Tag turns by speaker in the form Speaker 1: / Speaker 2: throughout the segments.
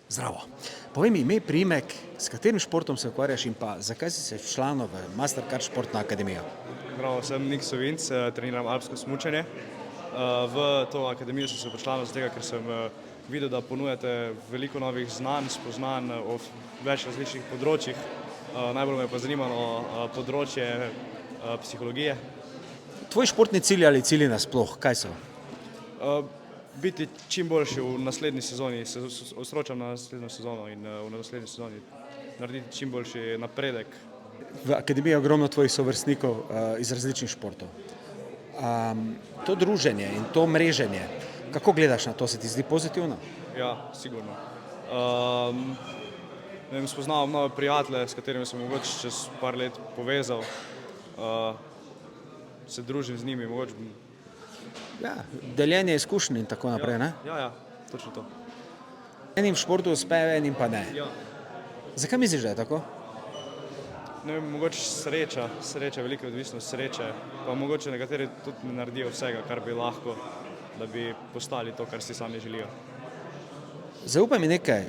Speaker 1: Zdravo. Povej mi ime, priimek, s katerim športom se ukvarjaš in pa zakaj si se včlanil v Mastercard športno akademijo?
Speaker 2: Zdravo, sem Nik Sovinc, treniram alpsko smučanje. V to akademijo sem se včlanil zaradi tega, ker sem videl, da ponujate veliko novih znanj, spoznanj o več različnih področjih. Najbolj me je pa zanimalo področje psihologije.
Speaker 1: Tvoji športni cilji ali cilji nasploh, kaj so?
Speaker 2: Biti čim boljši v naslednji sezoni, se osredotočam na naslednjo sezono in v naslednji sezoni narediti čim boljši napredek.
Speaker 1: V akademiji je ogromno tvojih sovrstnikov iz različnih športov. To druženje in to mreženje, kako gledaš na to, se ti zdi pozitivno?
Speaker 2: Ja, sigurno. Spoznavam nove prijatelje, s katerimi sem mogoče čez par let povezal. Se družim z njimi, mogoče.
Speaker 1: Ja, deljenje izkušenj in tako naprej, ne?
Speaker 2: Ja, točno to.
Speaker 1: Enim v športu uspe, enim pa ne.
Speaker 2: Ja.
Speaker 1: Zakaj misliš, da je tako?
Speaker 2: Ne vem, mogoče sreča, velika odvisnost sreče, pa mogoče nekateri tudi ne naredijo vsega, kar bi lahko, da bi postali to, kar si sami želijo.
Speaker 1: Zaupaj mi nekaj,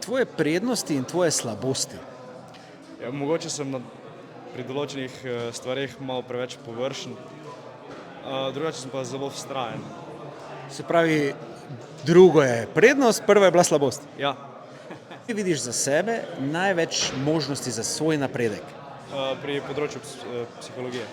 Speaker 1: tvoje prednosti in tvoje slabosti.
Speaker 2: Ja, mogoče sem pri določenih stvareh malo preveč površen, drugače sem pa zelo vztrajen.
Speaker 1: Se pravi, drugo je prednost, prva je bila slabost.
Speaker 2: Ja,
Speaker 1: Ti vidiš za sebe največ možnosti za svoj napredek.
Speaker 2: pri področju psihologije.